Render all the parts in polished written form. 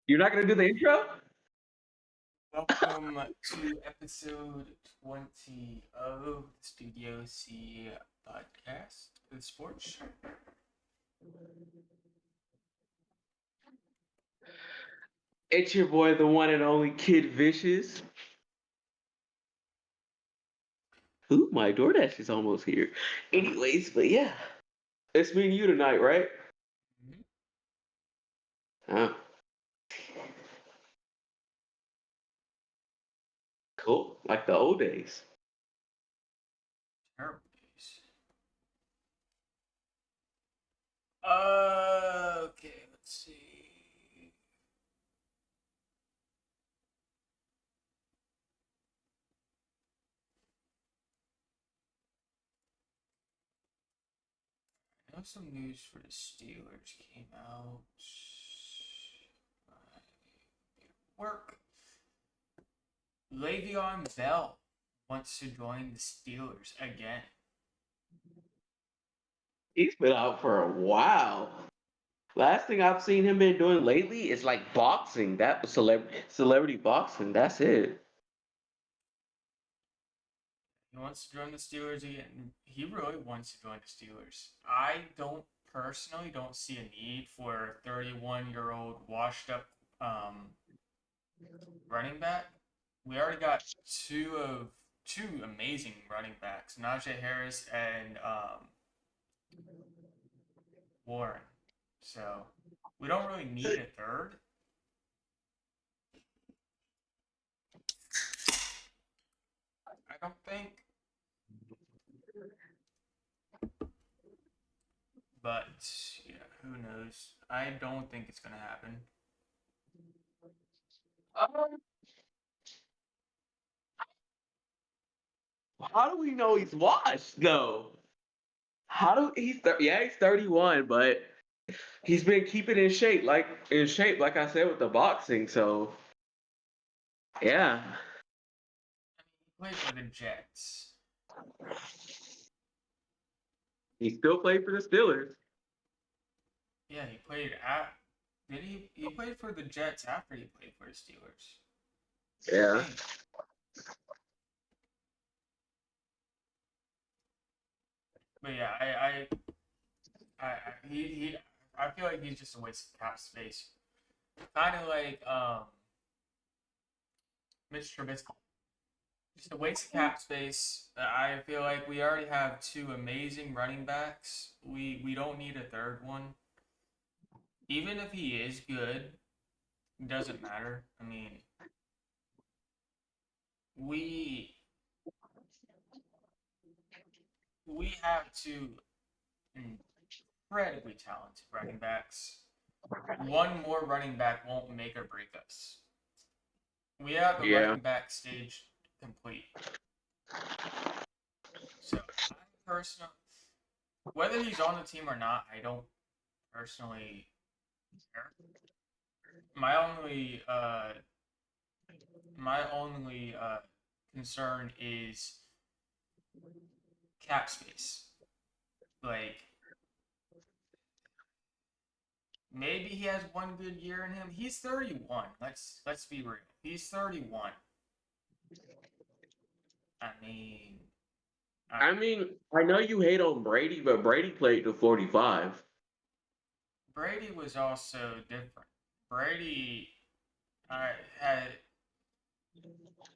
You're not gonna do the intro? Welcome to episode 20 of the Studio C podcast, the sports show. It's your boy, the one and only Kid Vicious. Ooh, my DoorDash is almost here. Anyways, but yeah, it's me and you tonight, right? Mhm. Oh, cool. Like the old days. Terrible days. Okay, let's see. I know some news for the Steelers came out. Work. Le'Veon Bell wants to join the Steelers again. He's been out for a while. Last thing I've seen him been doing lately is like boxing. That was celebrity boxing. That's it. He wants to join the Steelers again. He really wants to join the Steelers. I don't see a need for a 31-year-old washed up um, running back. We already got two amazing running backs, Najee Harris and Warren. So we don't really need a third. I don't think, but yeah, who knows? I don't think it's gonna happen. Um, how do we know he's washed though? How do yeah, he's 31, but he's been keeping in shape, like I said with the boxing. So yeah, He played for the Jets. he still played for the Steelers. Yeah, he played at. Did he? He played for the Jets after he played for the Steelers. I Yeah, think. But yeah, I feel like he's just a waste of cap space. Kind of like Mitch Trubisky. Just a waste of cap space. I feel like we already have two amazing running backs. We don't need a third one. Even if he is good, it doesn't matter. I mean, we we have two incredibly talented running backs. One more running back won't make or break us. We have the yeah. running back stage complete. So I personally, whether he's on the team or not, I don't personally care. My only my only concern is cap space. Like maybe he has one good year in him. He's 31. Let's be real. He's 31. I mean, I, I mean, I know you hate on Brady, but Brady played to 45. Brady was also different. Brady, I had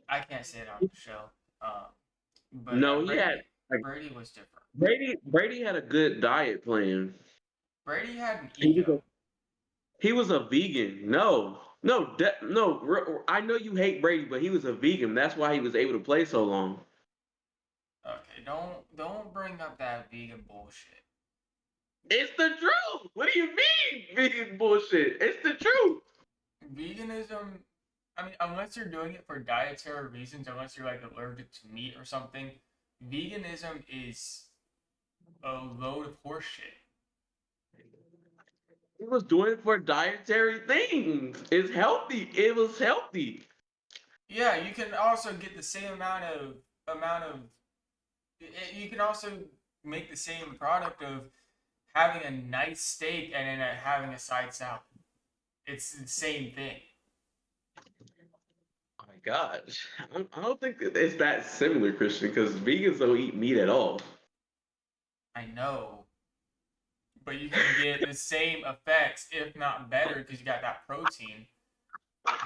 I can't say it on the show, um, but No, he had like Brady was different. Brady had a good diet plan. Brady had an He was ego. he was a vegan. No. I know you hate Brady, but he was a vegan. That's why he was able to play so long. Okay, don't bring up that vegan bullshit. It's the truth. What do you mean, vegan bullshit? It's the truth. Veganism, I mean, unless you're doing it for dietary reasons, unless you're like allergic to meat or something, veganism is a load of horseshit. He was doing it for dietary things. It's healthy. It was healthy. Yeah, you can also get the same amount of. You can also make the same product of having a nice steak and then having a side salad. It's the same thing. Oh my gosh, I don't think it's that similar, Christian, because vegans don't eat meat at all. I know, but you can get the same effects, if not better, because you got that protein,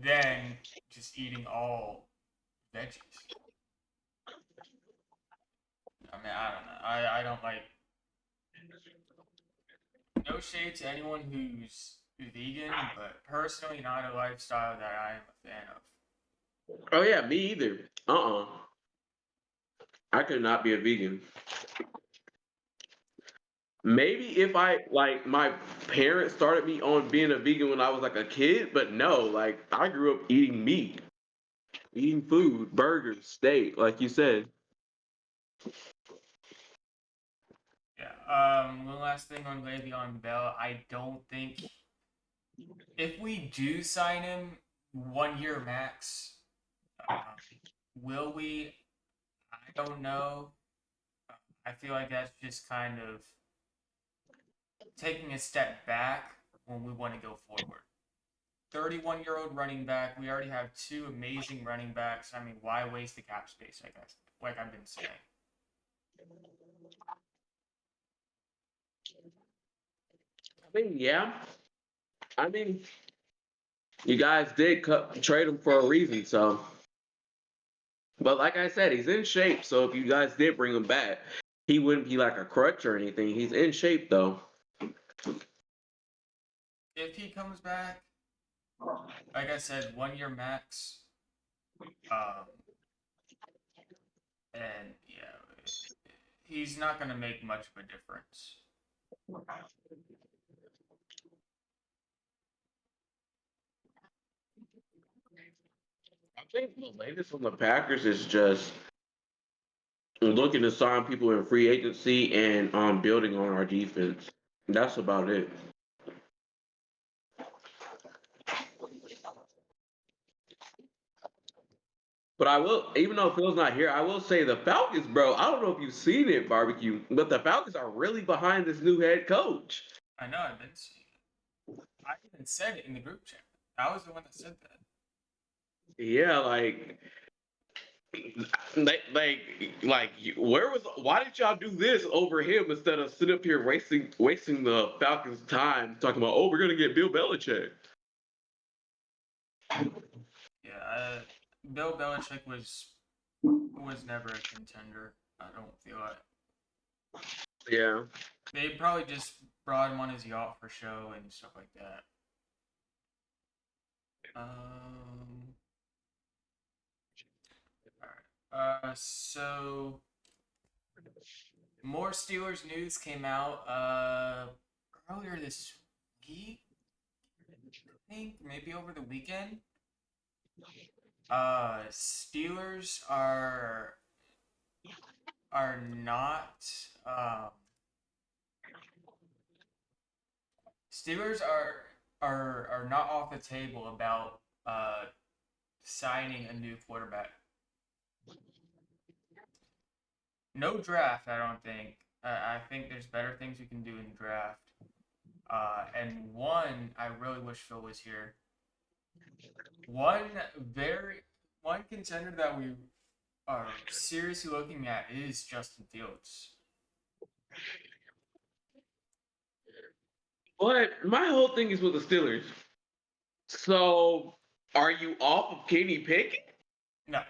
than just eating all veggies. I mean, I don't know. I don't like. No shade to anyone who's vegan, but personally, not a lifestyle that I am a fan of. Oh yeah, me either. I could not be a vegan. Maybe if I like my parents started me on being a vegan when I was like a kid, but no, like I grew up eating meat, eating food, burgers, steak, like you said. Yeah. One last thing on Le'Veon Bell. I don't think if we do sign him 1 year max, uh, will we? I don't know. I feel like that's just kind of taking a step back when we want to go forward. 31-year-old running back. We already have two amazing running backs. I mean, why waste the cap space? I guess, like I've been saying. I mean, yeah. I mean, you guys did trade him for a reason, so. But like I said, he's in shape. So if you guys did bring him back, he wouldn't be like a crutch or anything. He's in shape though. If he comes back, like I said, 1 year max. Um, and yeah, he's not going to make much of a difference. I think the latest from the Packers is just looking to sign people in free agency and building on our defense. That's about it. But I will, even though Phil's not here, I will say the Falcons, bro. I don't know if you've seen it, barbecue, but the Falcons are really behind this new head coach. I know I've been seeing it. I even said it in the group chat. I was the one that said that. Yeah, where was? Why did y'all do this over him instead of sitting up here wasting the Falcons' time talking about, oh, we're gonna get Bill Belichick? Yeah, Bill Belichick was never a contender. I don't feel like Yeah. they probably just brought him on his yacht for show and stuff like that. All right. So more Steelers news came out earlier this week. I think maybe over the weekend. Steelers are not Steelers are not off the table about signing a new quarterback. No draft, I don't think. I think there's better things you can do in draft. And one, I really wish Phil was here. One contender that we are seriously looking at is Justin Fields. But my whole thing is with the Steelers. So, are you off of Kenny Pickett? No,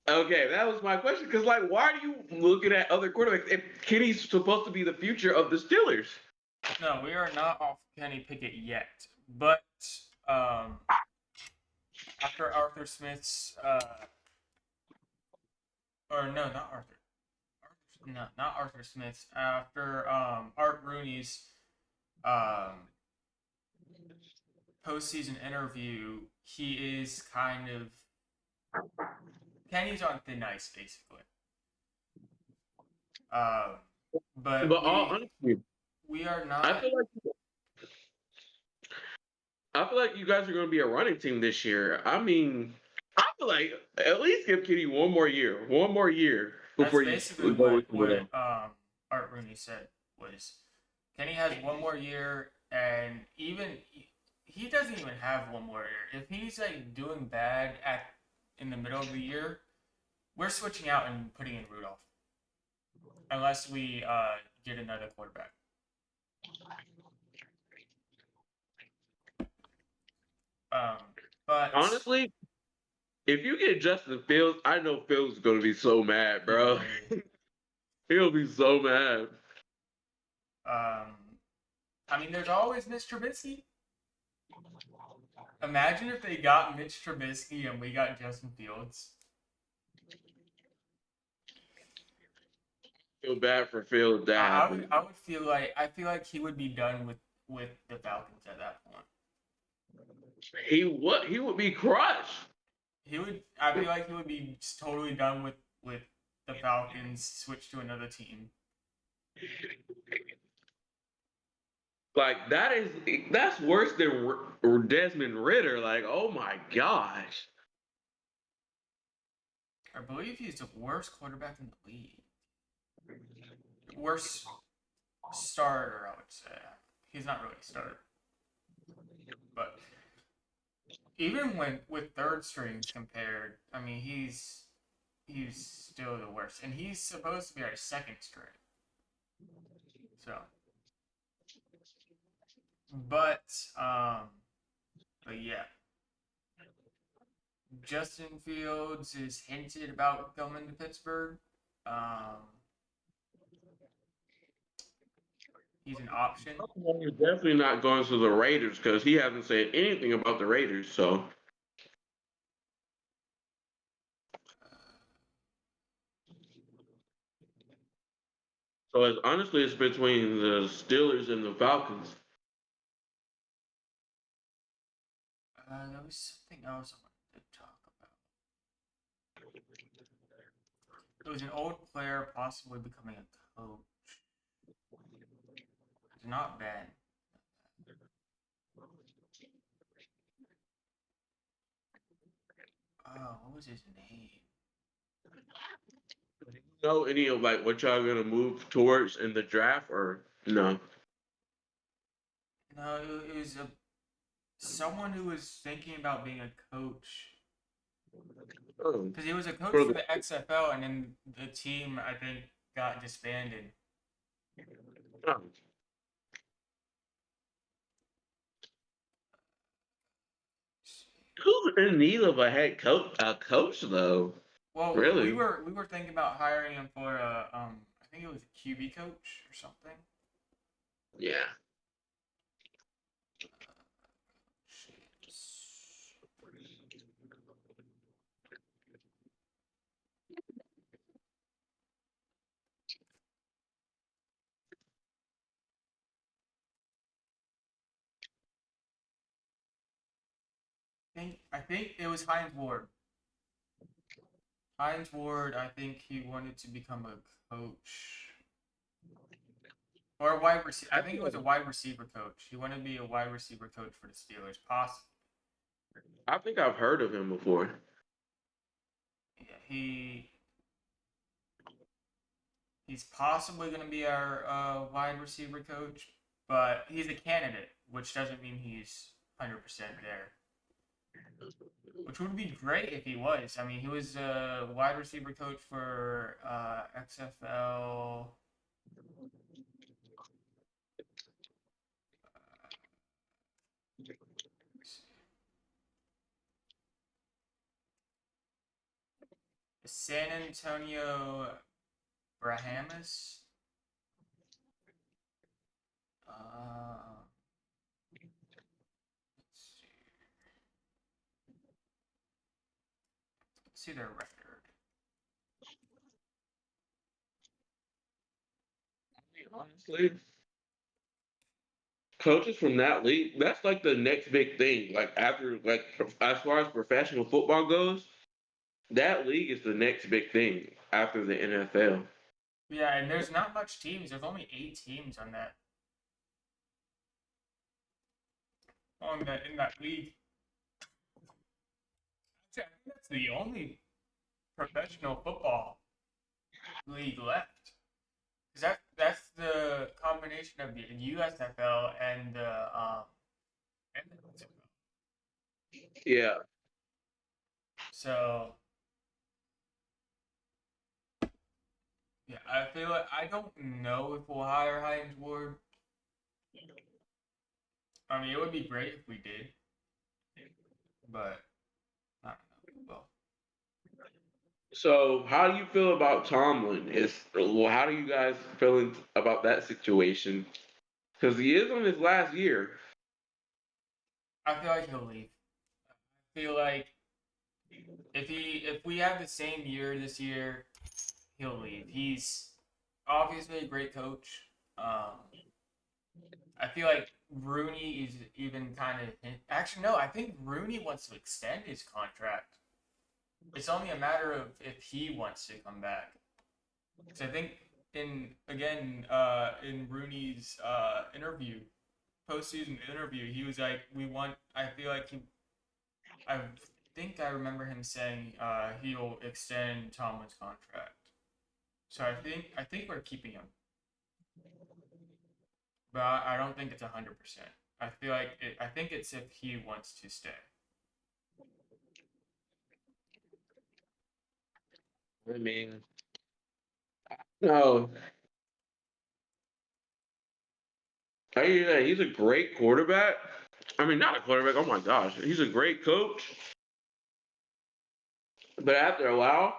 Okay, that was my question. Because, like, why are you looking at other quarterbacks if Kenny's supposed to be the future of the Steelers? no, we are not off Kenny Pickett yet. But after Arthur Smith's, or no, not Arthur. No, not Arthur Smith's. After Art Rooney's postseason interview, he is kind of Kenny's on thin ice, basically. But But all honestly, we are I not. feel like you guys are going to be a running team this year. I mean, I feel like at least give Kenny one more year That's before you basically go with what him. Art Rooney said was Kenny has 1 more year, and even he doesn't even have one more year. If he's like doing bad at in the middle of the year, we're switching out and putting in Rudolph unless we get another quarterback. Um, but Honestly, if you get Justin Fields, I know Fields is gonna be so mad, he bro. will be. He'll be so mad. I mean, there's always Mitch Trubisky. Imagine if they got Mitch Trubisky and we got Justin Fields. Feel bad for Fields that happened. I would feel like he would be done with the Falcons at that point. He would be crushed. He would. I feel like he would be totally done with the Falcons. Switch to another team. Like that's worse than Desmond Ritter. Like, oh my gosh. I believe he's the worst quarterback in the league. Worst starter, I would say. He's not really a starter, but even when with third strings compared, I mean he's still the worst, and he's supposed to be our second string. So, but but yeah, Justin Fields is hinted about coming to Pittsburgh. He's an option. He's definitely not going to the Raiders because he hasn't said anything about the Raiders. So it's honestly it's between the Steelers and the Falcons. There was something else I wanted to talk about. It was an old player possibly becoming a coach. It's not bad. Oh, what was his name? Know any of like what y'all gonna move towards in the draft or no? No, it was someone who was thinking about being a coach Oh, because he was a coach for for the the XFL, and then the team I think got disbanded. oh. Who's in need of a head coach? A coach though, Well, really? we were thinking about hiring him for a I think it was a QB coach or something. Yeah. I think it was Hines Ward. Hines Ward, I think he wanted to become a coach or a wide receiver. I think it was a wide receiver coach. He wanted to be a wide receiver coach for the Steelers. Possibly. I think I've heard of him before. Yeah, he's possibly going to be our wide receiver coach, but he's a candidate, which doesn't mean he's 100% there. Which would be great if he was. I mean, he was a wide receiver coach for XFL. San Antonio Brahmas. Let's see their record. Honestly, coaches from that league, that's like the next big thing. Like after like as far as professional football goes, that league is the next big thing after the NFL. Yeah, and there's not much teams. There's only 8 teams on that in that league. I think that's the only professional football league left. Because that's the combination of the USFL and the and the Super Bowl. Yeah. So yeah, I feel like I don't know if we'll hire Hines Ward. I mean, it would be great if we did, but I don't know. Well, So, how do you feel about Tomlin? How do you guys feeling about that situation? Because he is on his last year. I feel like he'll leave. I feel like if we have the same year this year, he'll leave. He's obviously a great coach. I feel like Rooney is even kind of actually no. I think Rooney wants to extend his contract. It's only a matter of if he wants to come back. So I think in Rooney's interview, postseason interview, he was like, "We want." I feel like I think I remember him saying he'll extend Tomlin's contract. So I think we're keeping him, but I don't think it's 100%. I feel like I think it's if he wants to stay. I mean, no, he's a great quarterback. I mean, not a quarterback. Oh my gosh, he's a great coach. But after a while,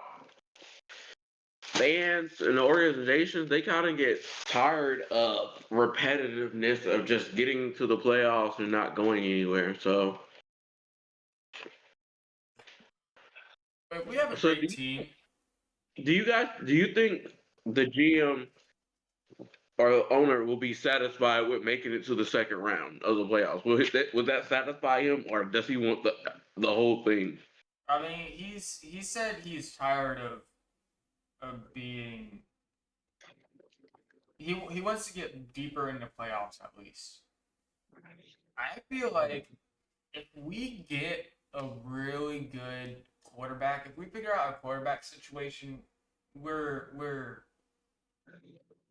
fans and the organizations they kind of get tired of repetitiveness of just getting to the playoffs and not going anywhere. But if we have a So great team, do you think the GM or owner will be satisfied with making it to the second round of the playoffs? Would that satisfy him, or does he want the whole thing? I mean, he said he's tired of being he wants to get deeper in the playoffs at least. I feel like if we get a really good quarterback, if we figure out a quarterback situation, we're we're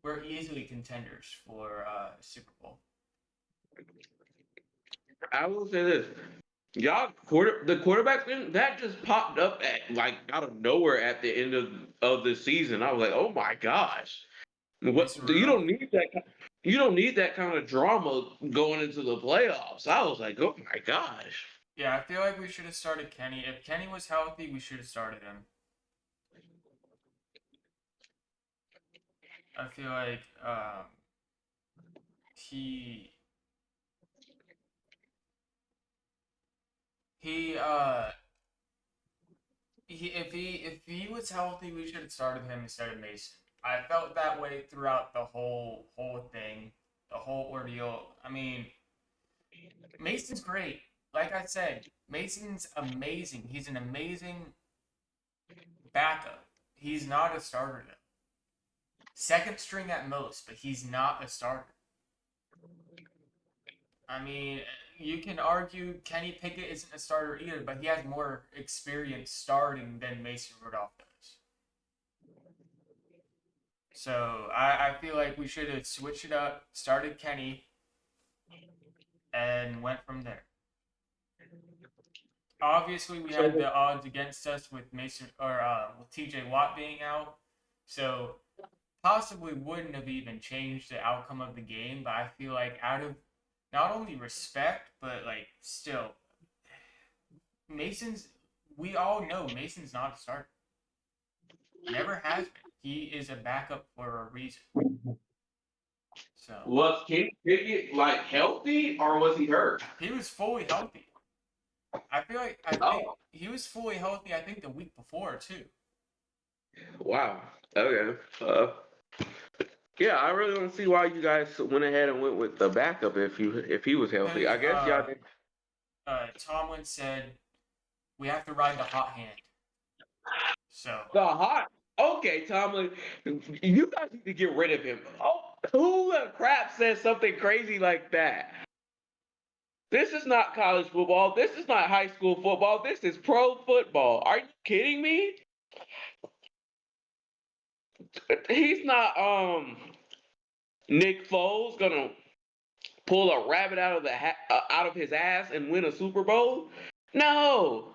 we're easily contenders for Super Bowl. I will say this: the quarterback thing that just popped up at like out of nowhere at the end of the season. I was like, oh my gosh, what Mason you Rudolph. don't need that. You don't need that kind of drama going into the playoffs. I was like, oh my gosh. Yeah, I feel like we should have started Kenny. If Kenny was healthy, we should have started him. I feel like he he if he was healthy, we should have started him instead of Mason. I felt that way throughout the whole thing, the whole ordeal. I mean, Mason's great. Like I said, Mason's amazing. He's an amazing backup. He's not a starter though. Second string at most, but he's not a starter. I mean, you can argue Kenny Pickett isn't a starter either, but he has more experience starting than Mason Rudolph does. So I feel like we should have switched it up, started Kenny, and went from there. Obviously, we had So the odds against us with Mason or with TJ Watt being out, so possibly wouldn't have even changed the outcome of the game. But I feel like out of not only respect, but like still, Mason's. We all know Mason's not a starter. Never has been. He is a backup for a reason. So was Kenny Pickett like healthy or was he hurt? he was fully healthy. I think Oh, he was fully healthy. I think the week before too. wow. Okay. Yeah, I really don't see why you guys went ahead and went with the backup if he was healthy. Because I guess y'all did. Tomlin said we have to ride the hot hand. So The hot. Okay, Tomlin, you guys need to get rid of him. Oh, who the crap says something crazy like that? This is not college football. This is not high school football. This is pro football. Are you kidding me? He's not Nick Foles gonna pull a rabbit out of out of his ass and win a Super Bowl? No,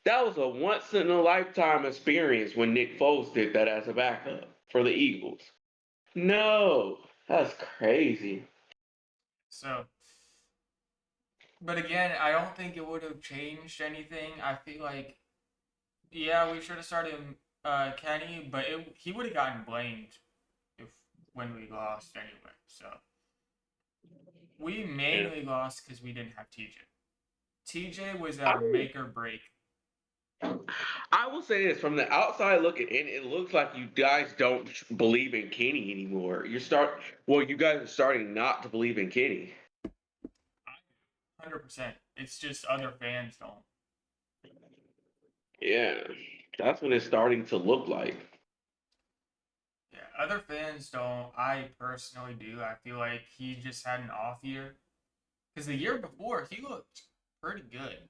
that was a once in a lifetime experience when Nick Foles did that as a backup for the Eagles. No, that's crazy. So, but again, I don't think it would have changed anything. I feel like, yeah, we should have started Kenny, but he would have gotten blamed if when we lost anyway. So we Yeah. mainly lost because we didn't have TJ. TJ was a make or break. I will say this from the outside looking in, it looks like you guys don't believe in Kenny anymore. You guys are starting not to believe in Kenny. 100%. It's just other fans don't. Yeah, that's what it's starting to look like. Yeah, other fans don't. I personally do. I feel like he just had an off year. Because the year before, he looked pretty good.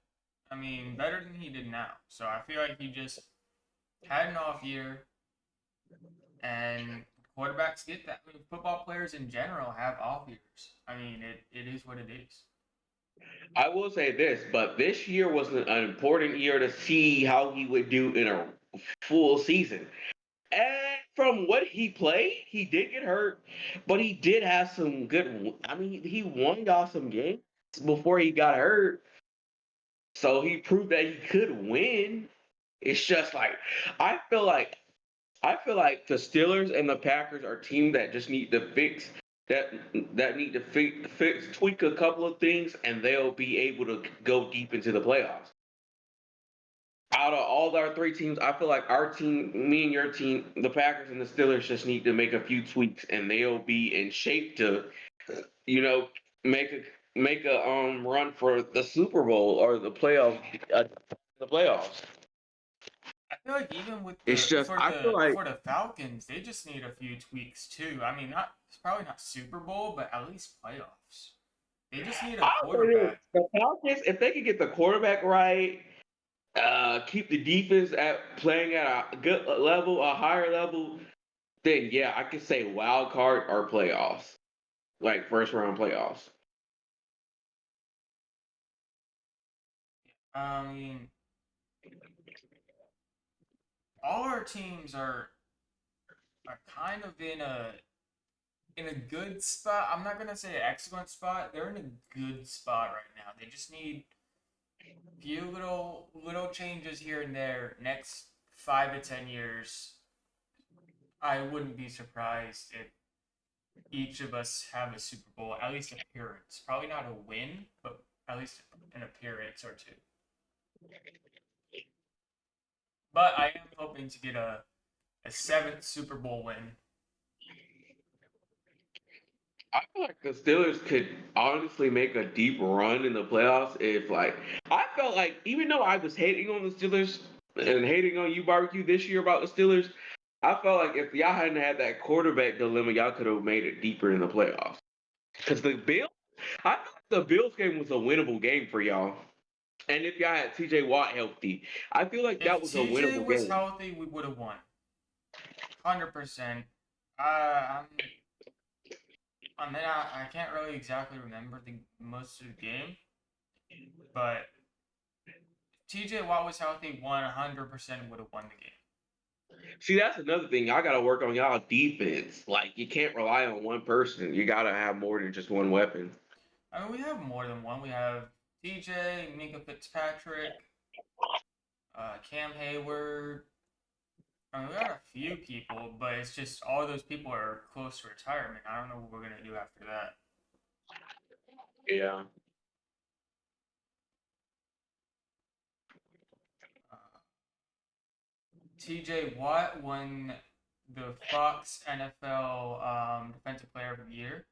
I mean, better than he did now. So I feel like he just had an off year, and quarterbacks get that. I mean, football players in general have off years. I mean, it is what it is. I will say this, but this year was an important year to see how he would do in a full season. And from what he played, he did get hurt, but he did have some good. I mean, he won y'all some games before he got hurt, so he proved that he could win. It's just like I feel like I feel like the Steelers and the Packers are teams that just need to that need to tweak a couple of things, and they'll be able to go deep into the playoffs. Out of all our three teams, I feel like our team, me and your team, the Packers and the Steelers, just need to make a few tweaks, and they'll be in shape to, you know, make a run for the Super Bowl or the playoffs. I feel like even with It's the just for I feel the like for the Falcons, they just need a few tweaks too. I mean, not it's probably not Super Bowl, but at least playoffs. They just need a I'll say this: quarterback. the Falcons, if they could get the quarterback right, keep the defense at playing at a good level, a higher level, then yeah, I could say wild card or playoffs, like first round playoffs. I mean, all our teams are kind of in a good spot. I'm not gonna say an excellent spot. They're in a good spot right now. They just need few little changes here and there. Next 5 to 10 years, I wouldn't be surprised if each of us have a Super Bowl, at least appearance. Probably not a win, but at least an appearance or two. But I am hoping to get a seventh Super Bowl win. I feel like the Steelers could honestly make a deep run in the playoffs if, like, I felt like even though I was hating on the Steelers and hating on you, Barbecue, this year about the Steelers, I felt like if y'all hadn't had that quarterback dilemma, y'all could have made it deeper in the playoffs. Because I thought the Bills game was a winnable game for y'all. And if y'all had TJ Watt healthy, I feel like that If was a TJ winnable was game. healthy, we would have won. 100%. Uh, I'm, I can't really exactly remember the most of the game, but TJ Watt was healthy, 100% would have won the game. See, that's another thing. I got to work on y'all defense. Like, you can't rely on one person. You got to have more than just one weapon. I mean, we have more than one. We have TJ, Minka Fitzpatrick, Cam Hayward. I mean, we got a few people, but it's just all those people are close to retirement. I don't know what we're gonna do after that. Yeah. Uh, TJ Watt won the Fox NFL Defensive Player of the Year.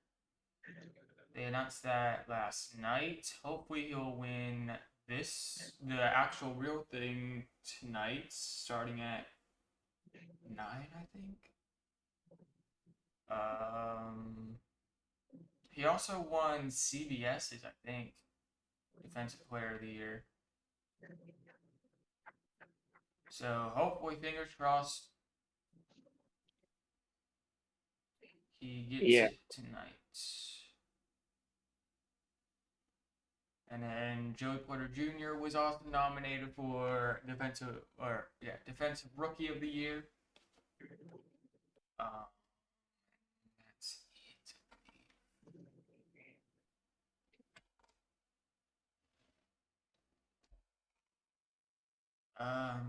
They announced that last night. Hopefully, he'll win the actual real thing tonight, starting at 9, I think. Um, he also won CBS's, I think, Defensive Player of the Year. So hopefully, fingers crossed, he gets Yeah. it tonight. And then Joey Porter Jr. was also nominated for defensive rookie of the year. That's it.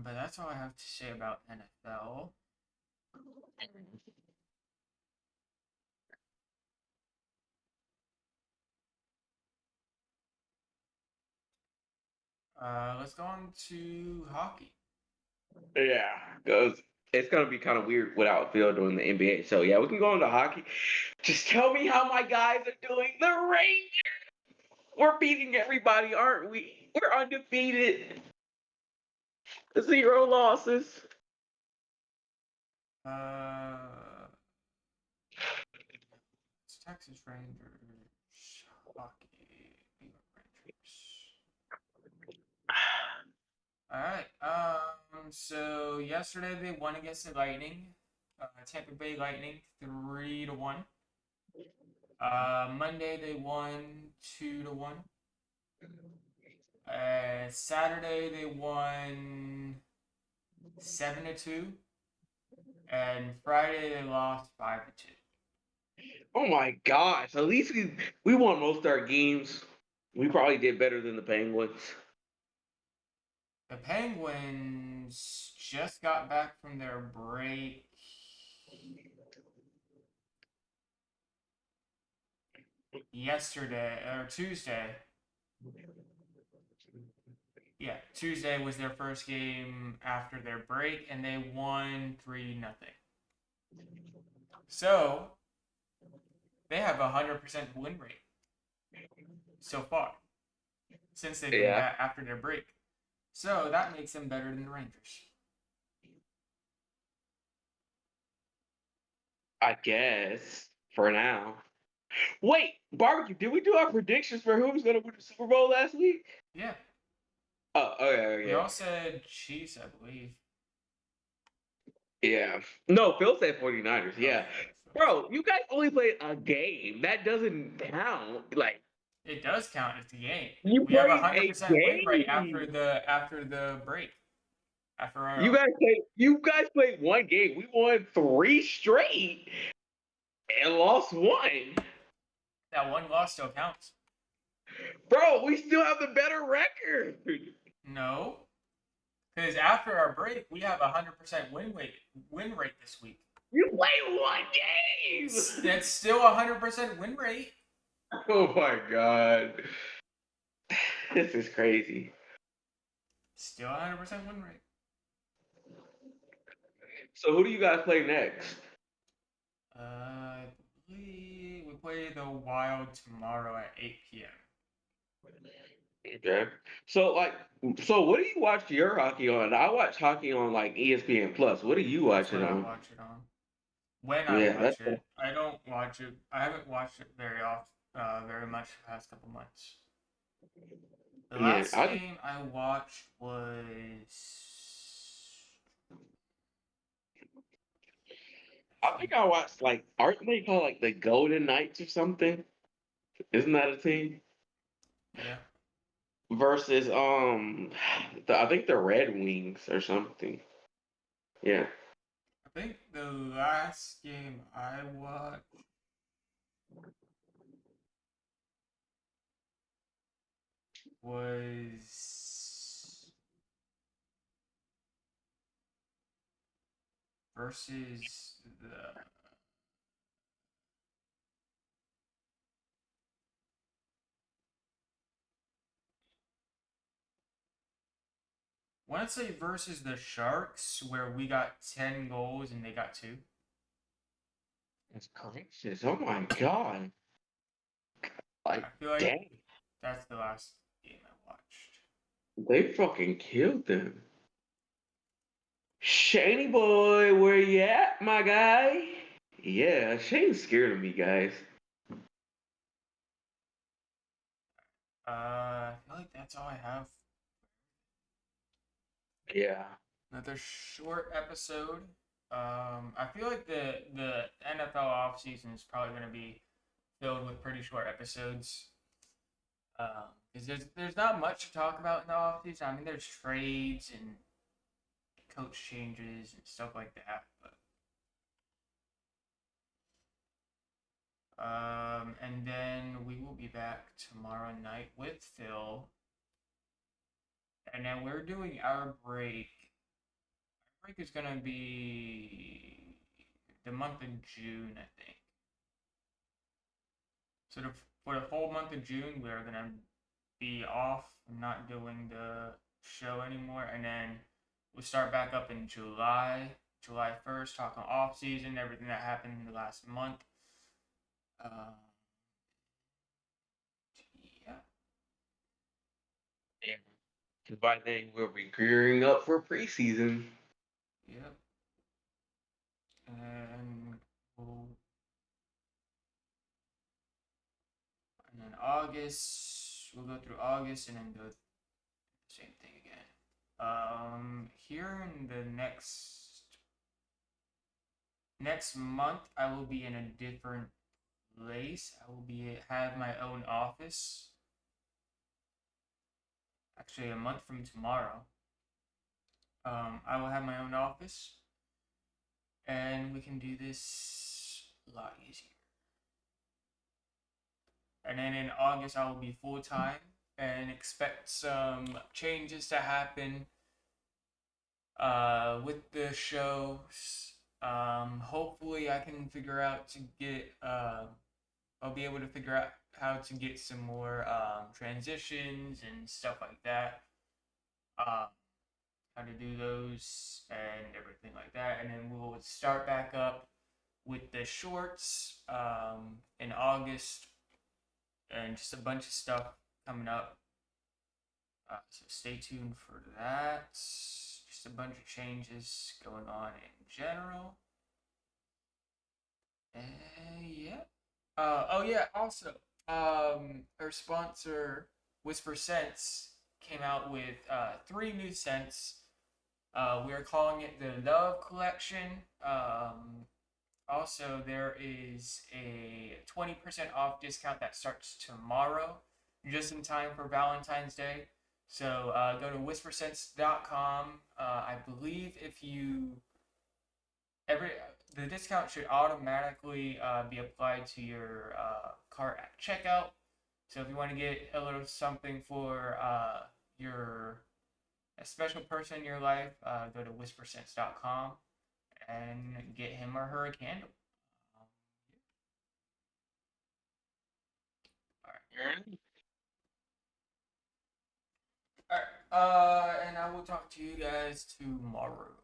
But that's all I have to say about NFL. Let's go on to hockey. Yeah, because it's gonna be kind of weird without Phil doing the NBA. So yeah, we can go into hockey. Just tell me how my guys are doing. The Rangers. We're beating everybody, aren't we? We're undefeated. 0 losses. It's Texas Rangers hockey. New York Rangers. All right. So yesterday they won against the Lightning, Tampa Bay Lightning, 3-1. Monday they won 2-1. Saturday they won 7-2, and Friday they lost 5-2. Oh my gosh! At least we won most of our games. We probably did better than the Penguins. The Penguins just got back from their break yesterday or Tuesday. Yeah, Tuesday was their first game after their break, and they won 3-0. So they have a 100% win rate so far since they've been Yeah, back after their break. So that makes them better than the Rangers. I guess for now. Wait, barbecue. Did we do our predictions for who was gonna win the Super Bowl last week? Yeah, Oh, okay, we okay. all said Chiefs, I believe. Yeah. No, Phil said 49ers. Oh Yeah. yeah, Bro, you guys only played a game. That doesn't count. Like, it does count as the game. you We have a played hundred a percent win rate game. after the break. After You guys played one game. We won 3 straight and lost 1. that one loss still counts. Bro, we still have the better record. No, because after our break, we have a 100% win rate this week. You played 1 game. That's still a 100% win rate. Oh my god. This is crazy. Still a 100% win rate. So who do you guys play next? I believe we play the Wild tomorrow at 8 p.m. Okay. So what do you watch your hockey on? I watch hockey on like ESPN Plus. What do you That's watch what it I on? watch it on. When I Yeah, watch it, I don't watch it. I haven't watched it very much the past couple months. The yeah. last game I watched was I think I watched like aren't they called like the Golden Knights or something? Isn't that a team? yeah. Versus I think the Red Wings or something. Yeah. I think the last game I watched was versus the. I want to say versus the Sharks, where we got 10 goals and they got 2. That's gracious. Oh my god. Like I feel like dang. that's the last game I watched. They fucking killed them. Shaney boy, where you at, my guy? Yeah, Shane's scared of me, guys. I feel like that's all I have. Yeah. Another short episode. I feel like the NFL offseason is probably going to be filled with pretty short episodes. Because there's not much to talk about in the offseason. I mean, there's trades and coach changes and stuff like that, but and then we will be back tomorrow night with Phil, and then we're doing our break. Our break is gonna be the month of June, I think. So for the whole month of June, we're gonna be off, not doing the show anymore, and then we'll start back up in July 1st, talking off season, everything that happened in the last month. Uh, yeah, Yeah. Because by then we'll be gearing up for preseason. yep. And we'll, and then August, we'll go through August and then go the same thing again. Here in the next month, I will be in a different place. I will have my own office. Actually, a month from tomorrow, I will have my own office, and we can do this a lot easier. And then in August, I will be full time and expect some changes to happen with the shows. Hopefully, I can figure out to get. I'll be able to figure out how to get some more transitions and stuff like that. How to do those and everything like that, and then we'll start back up with the shorts in August, and just a bunch of stuff coming up. So stay tuned for that. Just a bunch of changes going on in general. Yeah. Oh yeah. Also, our sponsor Whisper Scents came out with 3 new scents. We are calling it the Love Collection. Also, there is a 20% off discount that starts tomorrow, just in time for Valentine's Day. So go to whisperscents.com. I believe if you the discount should automatically be applied to your cart at checkout. So if you want to get a little something for your a special person in your life, go to whisperscents.com and get him or her a candle. Alright. All right. And I will talk to you guys tomorrow.